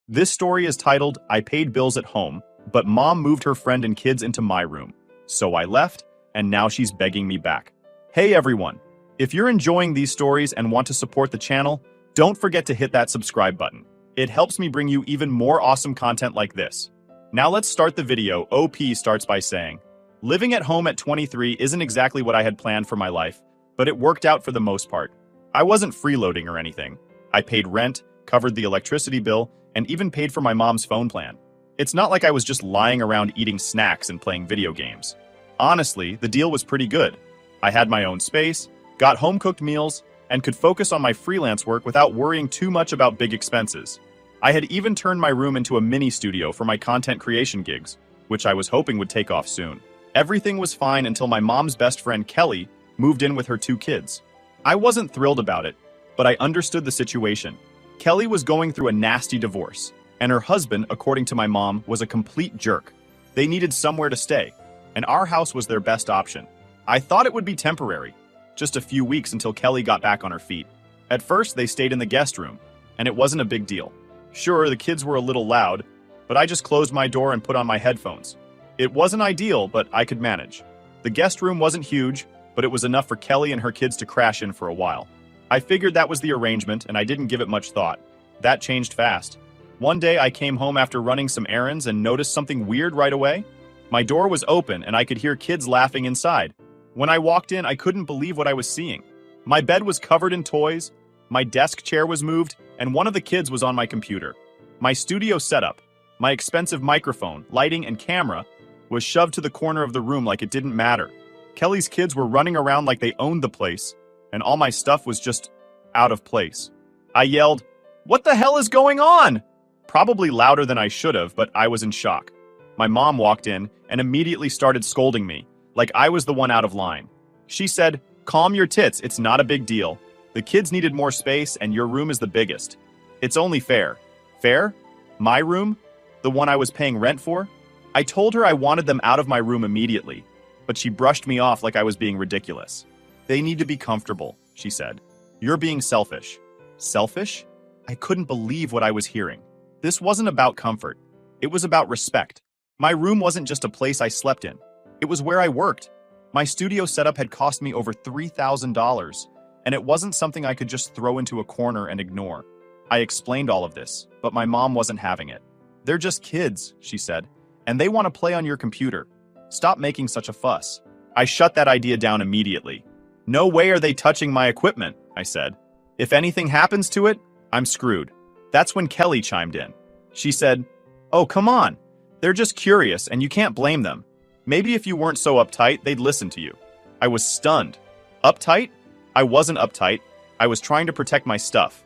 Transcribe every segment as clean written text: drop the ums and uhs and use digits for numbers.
This story is titled, I Paid Bills at Home, but Mom moved her friend and kids into my room. So I left, and now she's begging me back. Hey everyone! If you're enjoying these stories and want to support the channel, don't forget to hit that subscribe button. It helps me bring you even more awesome content like this. Now let's start the video. OP starts by saying, living at home at 23 isn't exactly what I had planned for my life, but it worked out for the most part. I wasn't freeloading or anything. I paid rent, covered the electricity bill, and even paid for my mom's phone plan. It's not like I was just lying around eating snacks and playing video games. Honestly, the deal was pretty good. I had my own space, got home-cooked meals, and could focus on my freelance work without worrying too much about big expenses. I had even turned my room into a mini studio for my content creation gigs, which I was hoping would take off soon. Everything was fine until my mom's best friend Kelly moved in with her 2 kids. I wasn't thrilled about it, but I understood the situation. Kelly was going through a nasty divorce, and her husband, according to my mom, was a complete jerk. They needed somewhere to stay, and our house was their best option. I thought it would be temporary, just a few weeks until Kelly got back on her feet. At first, they stayed in the guest room, and it wasn't a big deal. Sure, the kids were a little loud, but I just closed my door and put on my headphones. It wasn't ideal, but I could manage. The guest room wasn't huge, but it was enough for Kelly and her kids to crash in for a while. I figured that was the arrangement, and I didn't give it much thought. That changed fast. One day, I came home after running some errands and noticed something weird right away. My door was open, and I could hear kids laughing inside. When I walked in, I couldn't believe what I was seeing. My bed was covered in toys, my desk chair was moved, and one of the kids was on my computer. My studio setup, my expensive microphone, lighting, and camera was shoved to the corner of the room like it didn't matter. Kelly's kids were running around like they owned the place, and all my stuff was just out of place. I yelled, "What the hell is going on?" Probably louder than I should have, but I was in shock. My mom walked in and immediately started scolding me, like I was the one out of line. She said, "Calm your tits, it's not a big deal. The kids needed more space and your room is the biggest. It's only fair." Fair? My room? The one I was paying rent for? I told her I wanted them out of my room immediately, but she brushed me off like I was being ridiculous. "They need to be comfortable," she said. "You're being selfish." Selfish? I couldn't believe what I was hearing. This wasn't about comfort. It was about respect. My room wasn't just a place I slept in. It was where I worked. My studio setup had cost me over $3,000, and it wasn't something I could just throw into a corner and ignore. I explained all of this, but my mom wasn't having it. "They're just kids," she said, "and they want to play on your computer. Stop making such a fuss." I shut that idea down immediately. "No way are they touching my equipment," I said. "If anything happens to it, I'm screwed." That's when Kelly chimed in. She said, "Oh, come on. They're just curious, and you can't blame them. Maybe if you weren't so uptight, they'd listen to you." I was stunned. Uptight? I wasn't uptight. I was trying to protect my stuff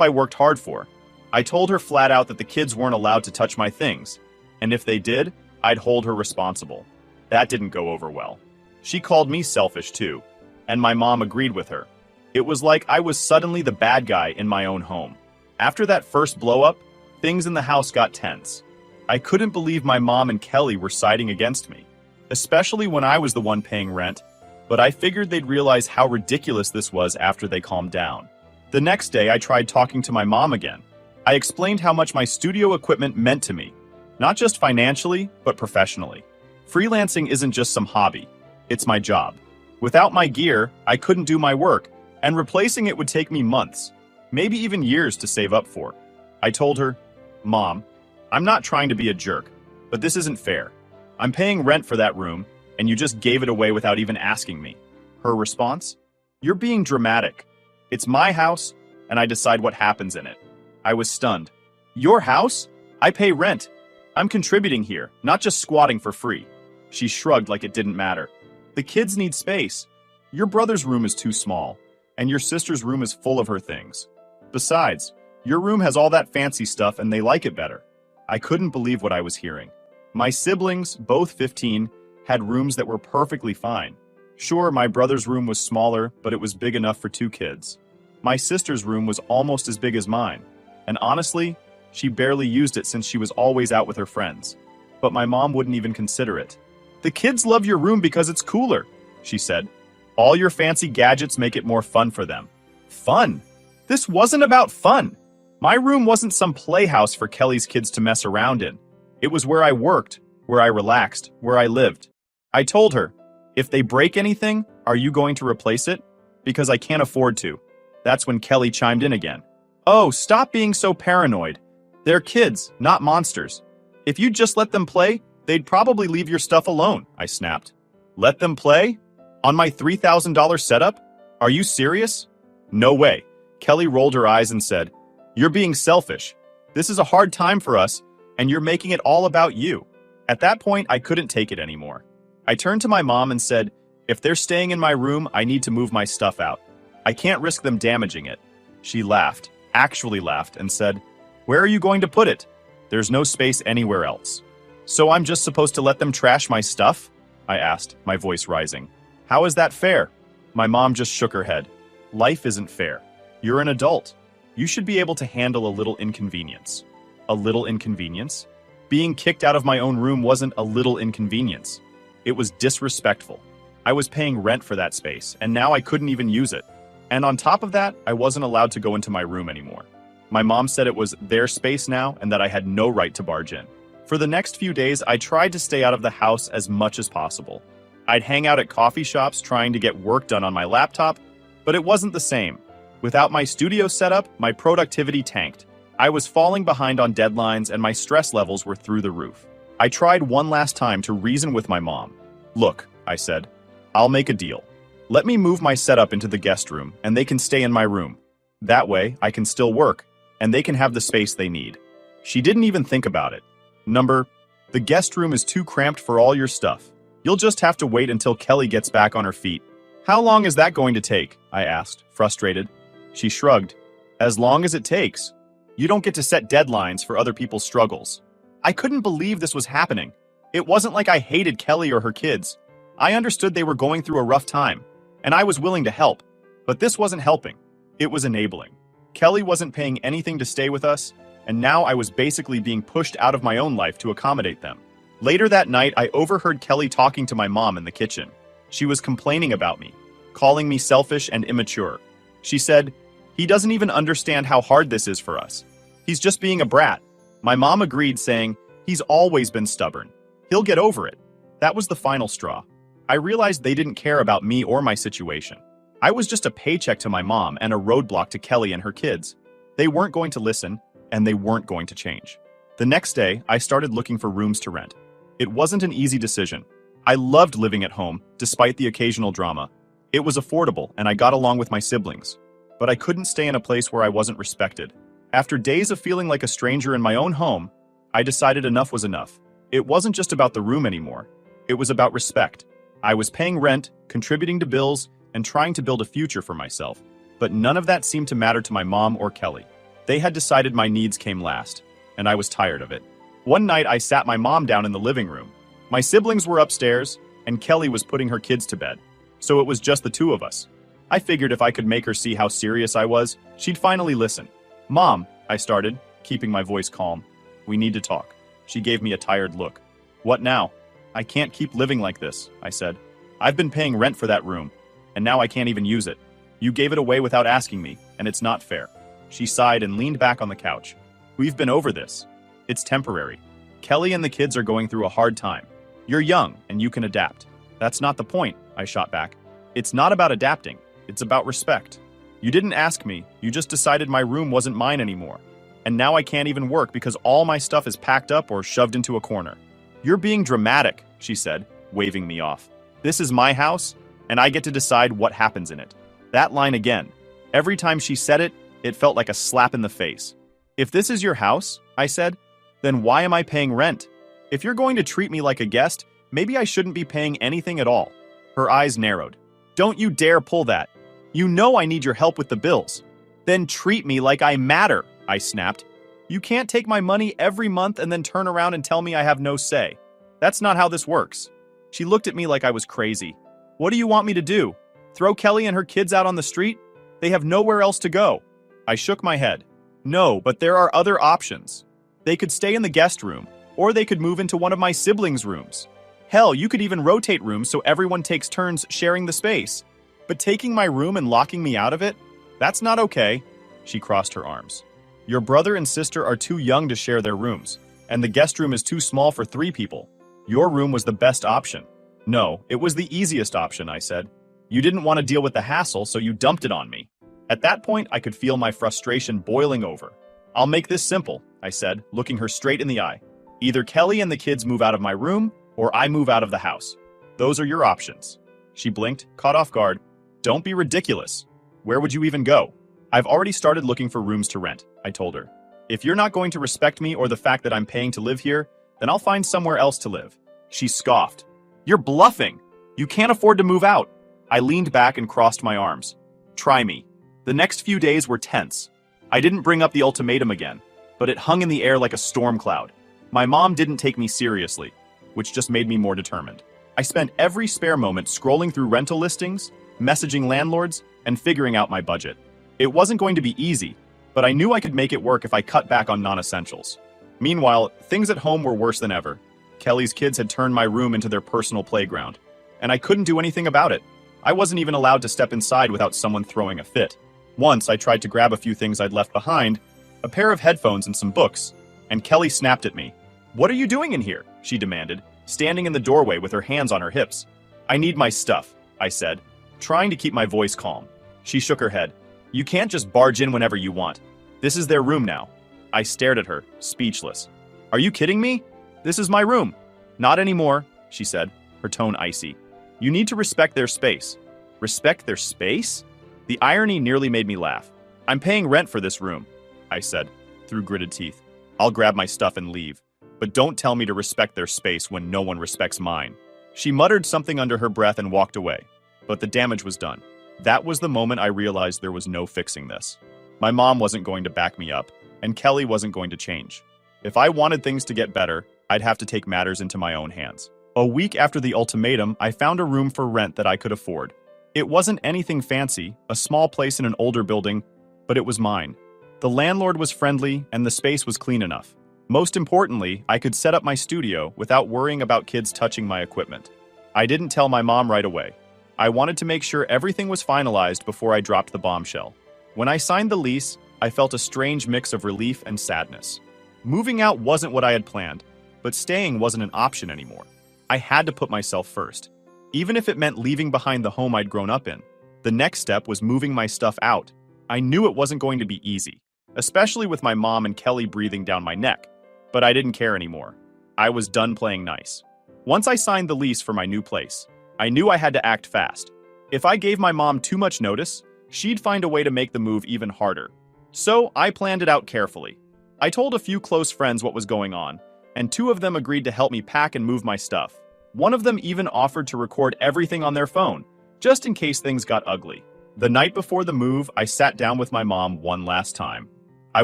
I worked hard for. I told her flat out that the kids weren't allowed to touch my things, and if they did, I'd hold her responsible. That didn't go over well. She called me selfish too, and my mom agreed with her. It was like I was suddenly the bad guy in my own home. After that first blow-up, things in the house got tense. I couldn't believe my mom and Kelly were siding against me, especially when I was the one paying rent, but I figured they'd realize how ridiculous this was after they calmed down. The next day, I tried talking to my mom again. I explained how much my studio equipment meant to me, not just financially, but professionally. Freelancing isn't just some hobby, it's my job. Without my gear, I couldn't do my work, and replacing it would take me months, maybe even years to save up for. I told her, "Mom, I'm not trying to be a jerk, but this isn't fair. I'm paying rent for that room, and you just gave it away without even asking me." Her response? "You're being dramatic. It's my house, and I decide what happens in it." I was stunned. "Your house? I pay rent. I'm contributing here, not just squatting for free." She shrugged like it didn't matter. "The kids need space. Your brother's room is too small, and your sister's room is full of her things. Besides, your room has all that fancy stuff and they like it better." I couldn't believe what I was hearing. My siblings, both 15, had rooms that were perfectly fine. Sure, my brother's room was smaller, but it was big enough for 2 kids. My sister's room was almost as big as mine, and honestly, she barely used it since she was always out with her friends. But my mom wouldn't even consider it. "The kids love your room because it's cooler," she said. "All your fancy gadgets make it more fun for them." Fun? This wasn't about fun. My room wasn't some playhouse for Kelly's kids to mess around in. It was where I worked, where I relaxed, where I lived. I told her, if they break anything, are you going to replace it? Because I can't afford to. That's when Kelly chimed in again. Oh, stop being so paranoid. They're kids, not monsters. If you'd just let them play, they'd probably leave your stuff alone, I snapped. Let them play? On my $3,000 setup? Are you serious? No way. Kelly rolled her eyes and said, you're being selfish. This is a hard time for us, and you're making it all about you. At that point, I couldn't take it anymore. I turned to my mom and said, if they're staying in my room, I need to move my stuff out. I can't risk them damaging it. She laughed, actually laughed, and said, where are you going to put it? There's no space anywhere else. So I'm just supposed to let them trash my stuff? I asked, my voice rising. How is that fair? My mom just shook her head. Life isn't fair. You're an adult. You should be able to handle a little inconvenience. A little inconvenience? Being kicked out of my own room wasn't a little inconvenience. It was disrespectful. I was paying rent for that space, and now I couldn't even use it. And on top of that, I wasn't allowed to go into my room anymore. My mom said it was their space now and that I had no right to barge in. For the next few days, I tried to stay out of the house as much as possible. I'd hang out at coffee shops trying to get work done on my laptop, but it wasn't the same. Without my studio setup, my productivity tanked. I was falling behind on deadlines and my stress levels were through the roof. I tried one last time to reason with my mom. Look, I said, I'll make a deal. Let me move my setup into the guest room and they can stay in my room. That way, I can still work and they can have the space they need. She didn't even think about it. The guest room is too cramped for all your stuff. You'll just have to wait until Kelly gets back on her feet. How long is that going to take? I asked, frustrated. She shrugged. As long as it takes. You don't get to set deadlines for other people's struggles. I couldn't believe this was happening. It wasn't like I hated Kelly or her kids. I understood they were going through a rough time, and I was willing to help. But this wasn't helping. It was enabling. Kelly wasn't paying anything to stay with us, and now I was basically being pushed out of my own life to accommodate them. Later that night, I overheard Kelly talking to my mom in the kitchen. She was complaining about me, calling me selfish and immature. She said, he doesn't even understand how hard this is for us. He's just being a brat. My mom agreed, saying, he's always been stubborn. He'll get over it. That was the final straw. I realized they didn't care about me or my situation. I was just a paycheck to my mom and a roadblock to Kelly and her kids. They weren't going to listen, and they weren't going to change. The next day, I started looking for rooms to rent. It wasn't an easy decision. I loved living at home, despite the occasional drama. It was affordable, and I got along with my siblings. But I couldn't stay in a place where I wasn't respected. After days of feeling like a stranger in my own home, I decided enough was enough. It wasn't just about the room anymore. It was about respect. I was paying rent, contributing to bills, and trying to build a future for myself. But none of that seemed to matter to my mom or Kelly. They had decided my needs came last, and I was tired of it. One night, I sat my mom down in the living room. My siblings were upstairs, and Kelly was putting her kids to bed. So it was just the two of us. I figured if I could make her see how serious I was, she'd finally listen. Mom, I started, keeping my voice calm. We need to talk. She gave me a tired look. What now? I can't keep living like this, I said. I've been paying rent for that room, and now I can't even use it. You gave it away without asking me, and it's not fair. She sighed and leaned back on the couch. We've been over this. It's temporary. Kelly and the kids are going through a hard time. You're young, and you can adapt. That's not the point, I shot back. It's not about adapting. It's about respect. You didn't ask me, you just decided my room wasn't mine anymore. And now I can't even work because all my stuff is packed up or shoved into a corner. You're being dramatic, she said, waving me off. This is my house, and I get to decide what happens in it. That line again. Every time she said it, it felt like a slap in the face. If this is your house, I said, then why am I paying rent? If you're going to treat me like a guest, maybe I shouldn't be paying anything at all. Her eyes narrowed. Don't you dare pull that. You know I need your help with the bills. Then treat me like I matter, I snapped. You can't take my money every month and then turn around and tell me I have no say. That's not how this works. She looked at me like I was crazy. What do you want me to do? Throw Kelly and her kids out on the street? They have nowhere else to go. I shook my head. No, but there are other options. They could stay in the guest room, or they could move into one of my siblings' rooms. Hell, you could even rotate rooms so everyone takes turns sharing the space. But taking my room and locking me out of it? That's not okay. She crossed her arms. Your brother and sister are too young to share their rooms, and the guest room is too small for 3 people. Your room was the best option. No, it was the easiest option, I said. You didn't want to deal with the hassle, so you dumped it on me. At that point, I could feel my frustration boiling over. I'll make this simple, I said, looking her straight in the eye. Either Kelly and the kids move out of my room, or I move out of the house. Those are your options. She blinked, caught off guard. Don't be ridiculous. Where would you even go? I've already started looking for rooms to rent, I told her. If you're not going to respect me or the fact that I'm paying to live here, then I'll find somewhere else to live. She scoffed. You're bluffing. You can't afford to move out. I leaned back and crossed my arms. Try me. The next few days were tense. I didn't bring up the ultimatum again, but it hung in the air like a storm cloud. My mom didn't take me seriously, which just made me more determined. I spent every spare moment scrolling through rental listings, messaging landlords, and figuring out my budget. It wasn't going to be easy, but I knew I could make it work if I cut back on non-essentials. Meanwhile, things at home were worse than ever. Kelly's kids had turned my room into their personal playground, and I couldn't do anything about it. I wasn't even allowed to step inside without someone throwing a fit. Once I tried to grab a few things I'd left behind, a pair of headphones and some books, and Kelly snapped at me. What are you doing in here? She demanded, standing in the doorway with her hands on her hips. I need my stuff, I said, trying to keep my voice calm. She shook her head. You can't just barge in whenever you want. This is their room now. I stared at her, speechless. Are you kidding me? This is my room. Not anymore, she said, her tone icy. You need to respect their space. Respect their space? The irony nearly made me laugh. I'm paying rent for this room, I said, through gritted teeth. I'll grab my stuff and leave. But don't tell me to respect their space when no one respects mine. She muttered something under her breath and walked away. But the damage was done. That was the moment I realized there was no fixing this. My mom wasn't going to back me up, and Kelly wasn't going to change. If I wanted things to get better, I'd have to take matters into my own hands. A week after the ultimatum, I found a room for rent that I could afford. It wasn't anything fancy, a small place in an older building, but it was mine. The landlord was friendly, and the space was clean enough. Most importantly, I could set up my studio without worrying about kids touching my equipment. I didn't tell my mom right away. I wanted to make sure everything was finalized before I dropped the bombshell. When I signed the lease, I felt a strange mix of relief and sadness. Moving out wasn't what I had planned, but staying wasn't an option anymore. I had to put myself first. Even if it meant leaving behind the home I'd grown up in, the next step was moving my stuff out. I knew it wasn't going to be easy, especially with my mom and Kelly breathing down my neck, but I didn't care anymore. I was done playing nice. Once I signed the lease for my new place, I knew I had to act fast. If I gave my mom too much notice, she'd find a way to make the move even harder. So I planned it out carefully. I told a few close friends what was going on, and 2 of them agreed to help me pack and move my stuff. One of them even offered to record everything on their phone, just in case things got ugly. The night before the move, I sat down with my mom one last time. I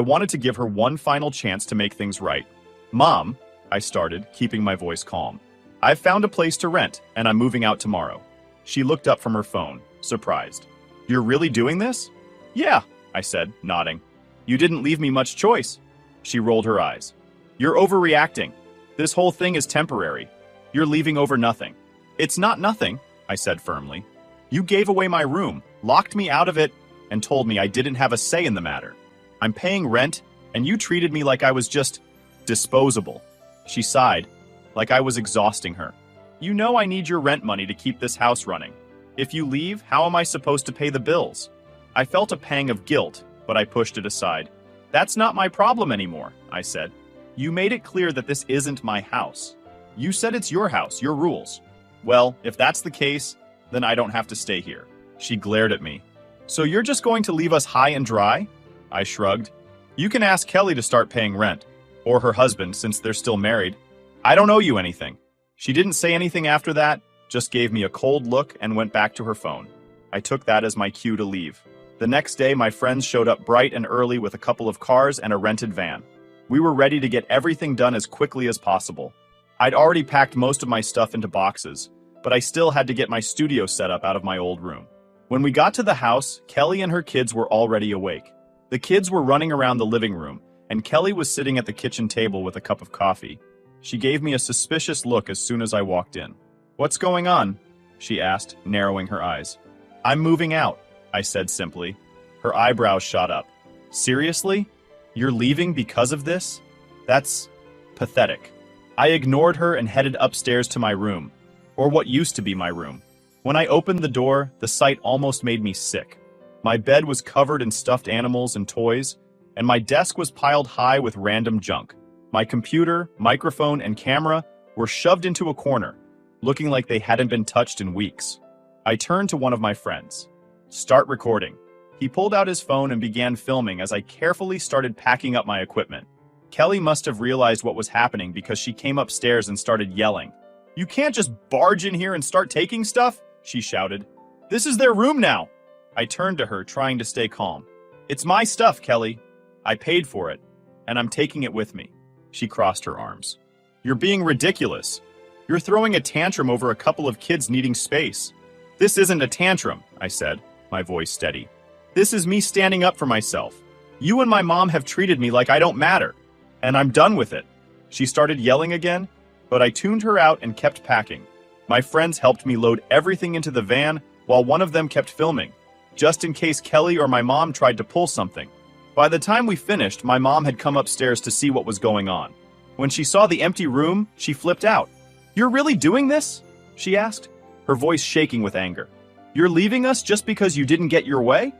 wanted to give her one final chance to make things right. Mom, I started, keeping my voice calm. I've found a place to rent, and I'm moving out tomorrow. She looked up from her phone, surprised. You're really doing this? Yeah, I said, nodding. You didn't leave me much choice. She rolled her eyes. You're overreacting. This whole thing is temporary. You're leaving over nothing. It's not nothing, I said firmly. You gave away my room, locked me out of it, and told me I didn't have a say in the matter. I'm paying rent, and you treated me like I was just disposable. She sighed, like I was exhausting her. You know I need your rent money to keep this house running. If you leave, how am I supposed to pay the bills? I felt a pang of guilt, but I pushed it aside. That's not my problem anymore, I said. You made it clear that this isn't my house. You said it's your house, your rules. Well, if that's the case, then I don't have to stay here. She glared at me. So you're just going to leave us high and dry? I shrugged. You can ask Kelly to start paying rent, or her husband since they're still married. I don't owe you anything. She didn't say anything after that, just gave me a cold look and went back to her phone. I took that as my cue to leave. The next day, my friends showed up bright and early with a couple of cars and a rented van. We were ready to get everything done as quickly as possible. I'd already packed most of my stuff into boxes, but I still had to get my studio set up out of my old room. When we got to the house, Kelly and her kids were already awake. The kids were running around the living room, and Kelly was sitting at the kitchen table with a cup of coffee. She gave me a suspicious look as soon as I walked in. What's going on? She asked, narrowing her eyes. I'm moving out, I said simply. Her eyebrows shot up. Seriously? You're leaving because of this? That's pathetic. I ignored her and headed upstairs to my room, or what used to be my room. When I opened the door, the sight almost made me sick. My bed was covered in stuffed animals and toys, and my desk was piled high with random junk. My computer, microphone, and camera were shoved into a corner, looking like they hadn't been touched in weeks. I turned to one of my friends. Start recording. He pulled out his phone and began filming as I carefully started packing up my equipment. Kelly must have realized what was happening because she came upstairs and started yelling. "You can't just barge in here and start taking stuff," she shouted. "This is their room now." I turned to her, trying to stay calm. "It's my stuff, Kelly. I paid for it, and I'm taking it with me." She crossed her arms. "You're being ridiculous. You're throwing a tantrum over a couple of kids needing space." "This isn't a tantrum," I said, my voice steady. "This is me standing up for myself. You and my mom have treated me like I don't matter, and I'm done with it." She started yelling again, but I tuned her out and kept packing. My friends helped me load everything into the van while one of them kept filming, just in case Kelly or my mom tried to pull something. By the time we finished, my mom had come upstairs to see what was going on. When she saw the empty room, she flipped out. "You're really doing this?" she asked, her voice shaking with anger. "You're leaving us just because you didn't get your way?"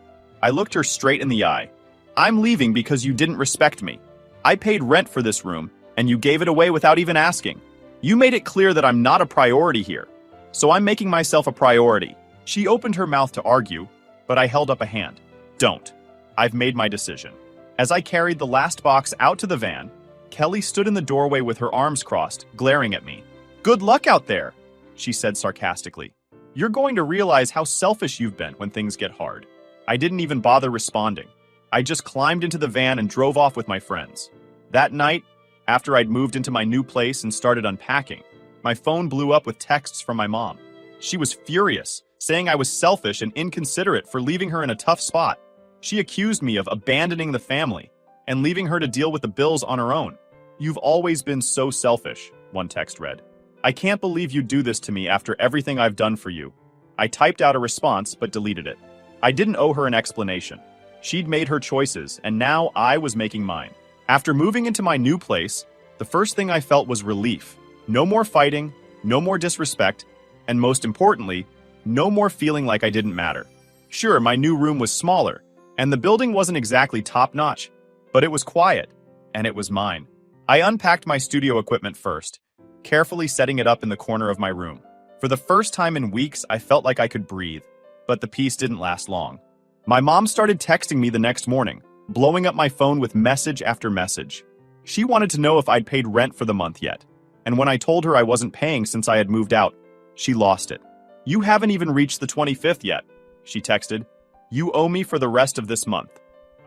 I looked her straight in the eye. "I'm leaving because you didn't respect me. I paid rent for this room, and you gave it away without even asking. You made it clear that I'm not a priority here, so I'm making myself a priority." She opened her mouth to argue, but I held up a hand. "Don't. I've made my decision." As I carried the last box out to the van, Kelly stood in the doorway with her arms crossed, glaring at me. "Good luck out there," she said sarcastically. "You're going to realize how selfish you've been when things get hard." I didn't even bother responding. I just climbed into the van and drove off with my friends. That night, after I'd moved into my new place and started unpacking, my phone blew up with texts from my mom. She was furious, saying I was selfish and inconsiderate for leaving her in a tough spot. She accused me of abandoning the family and leaving her to deal with the bills on her own. "You've always been so selfish," one text read. "I can't believe you do this to me after everything I've done for you." I typed out a response but deleted it. I didn't owe her an explanation. She'd made her choices, and now I was making mine. After moving into my new place, the first thing I felt was relief. No more fighting, no more disrespect, and most importantly, no more feeling like I didn't matter. Sure, my new room was smaller, and the building wasn't exactly top-notch, but it was quiet, and it was mine. I unpacked my studio equipment first, carefully setting it up in the corner of my room. For the first time in weeks, I felt like I could breathe, but the peace didn't last long. My mom started texting me the next morning, blowing up my phone with message after message. She wanted to know if I'd paid rent for the month yet, and when I told her I wasn't paying since I had moved out, she lost it. "You haven't even reached the 25th yet," she texted. "You owe me for the rest of this month."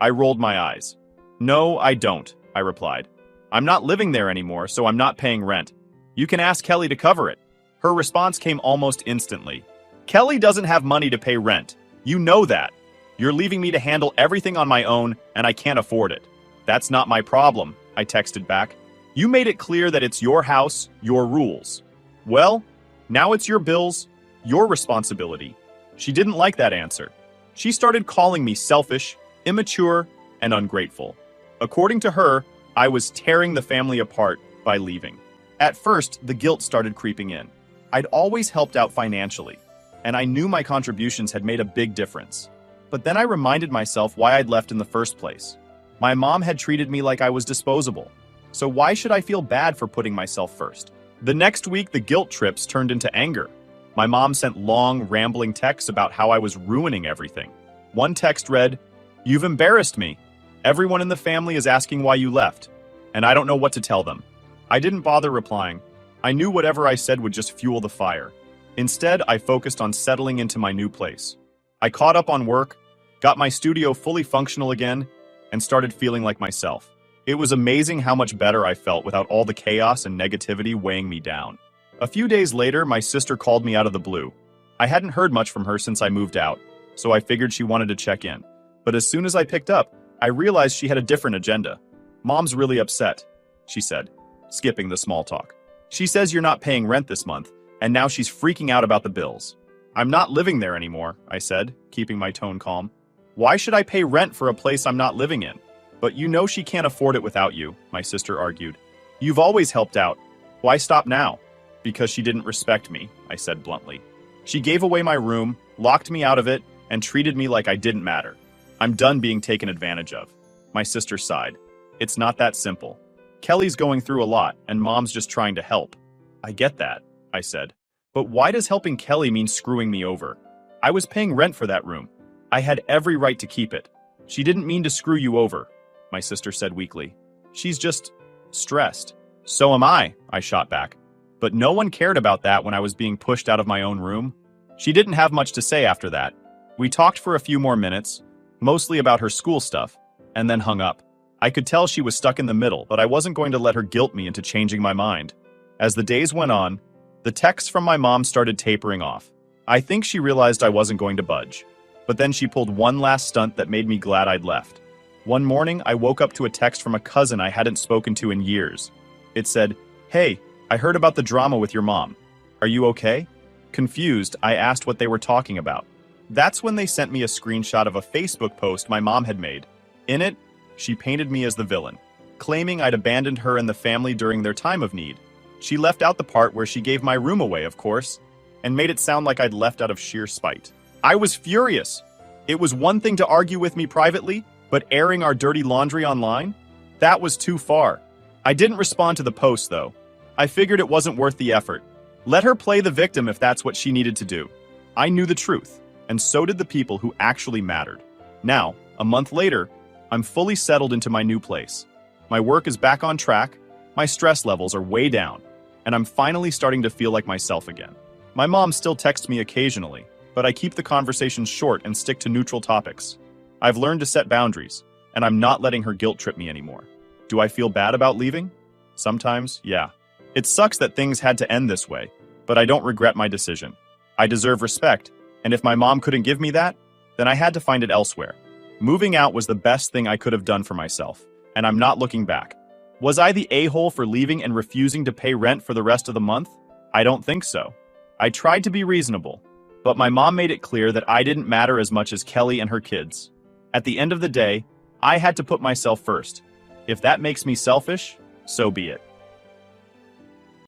I rolled my eyes. "No, I don't," I replied. "I'm not living there anymore, so I'm not paying rent. You can ask Kelly to cover it." Her response came almost instantly. "Kelly doesn't have money to pay rent. You know that. You're leaving me to handle everything on my own, and I can't afford it." "That's not my problem," I texted back. "You made it clear that it's your house, your rules. Well, now it's your bills, your responsibility." She didn't like that answer. She started calling me selfish, immature, and ungrateful. According to her, I was tearing the family apart by leaving. At first, the guilt started creeping in. I'd always helped out financially, and I knew my contributions had made a big difference. But then I reminded myself why I'd left in the first place. My mom had treated me like I was disposable, so why should I feel bad for putting myself first? The next week, the guilt trips turned into anger. My mom sent long, rambling texts about how I was ruining everything. One text read, "You've embarrassed me. Everyone in the family is asking why you left, and I don't know what to tell them." I didn't bother replying. I knew whatever I said would just fuel the fire. Instead, I focused on settling into my new place. I caught up on work, got my studio fully functional again, and started feeling like myself. It was amazing how much better I felt without all the chaos and negativity weighing me down. A few days later, my sister called me out of the blue. I hadn't heard much from her since I moved out, so I figured she wanted to check in. But as soon as I picked up, I realized she had a different agenda. "Mom's really upset," she said, skipping the small talk. "She says you're not paying rent this month, and now she's freaking out about the bills." "I'm not living there anymore," I said, keeping my tone calm. "Why should I pay rent for a place I'm not living in?" But you know she can't afford it without you, my sister argued. You've always helped out. Why stop now? Because she didn't respect me, I said bluntly. She gave away my room, locked me out of it, and treated me like I didn't matter. I'm done being taken advantage of. My sister sighed. It's not that simple. Kelly's going through a lot, and Mom's just trying to help. I get that, I said. But why does helping Kelly mean screwing me over? I was paying rent for that room. I had every right to keep it. She didn't mean to screw you over, my sister said weakly. She's just stressed. So am I shot back. But no one cared about that when I was being pushed out of my own room. She didn't have much to say after that. We talked for a few more minutes, mostly about her school stuff, and then hung up. I could tell she was stuck in the middle, but I wasn't going to let her guilt me into changing my mind. As the days went on, the texts from my mom started tapering off. I think she realized I wasn't going to budge. But then she pulled one last stunt that made me glad I'd left. One morning, I woke up to a text from a cousin I hadn't spoken to in years. It said, "Hey, I heard about the drama with your mom. Are you okay?" Confused, I asked what they were talking about. That's when they sent me a screenshot of a Facebook post my mom had made. In it, she painted me as the villain, claiming I'd abandoned her and the family during their time of need. She left out the part where she gave my room away, of course, and made it sound like I'd left out of sheer spite. I was furious. It was one thing to argue with me privately, but airing our dirty laundry online? That was too far. I didn't respond to the post, though. I figured it wasn't worth the effort. Let her play the victim if that's what she needed to do. I knew the truth, and so did the people who actually mattered. Now, a month later, I'm fully settled into my new place. My work is back on track, my stress levels are way down, and I'm finally starting to feel like myself again. My mom still texts me occasionally, but I keep the conversations short and stick to neutral topics. I've learned to set boundaries, and I'm not letting her guilt trip me anymore. Do I feel bad about leaving? Sometimes, yeah. It sucks that things had to end this way, but I don't regret my decision. I deserve respect, and if my mom couldn't give me that, then I had to find it elsewhere. Moving out was the best thing I could have done for myself, and I'm not looking back. Was I the a-hole for leaving and refusing to pay rent for the rest of the month? I don't think so. I tried to be reasonable, but my mom made it clear that I didn't matter as much as Kelly and her kids. At the end of the day, I had to put myself first. If that makes me selfish, so be it.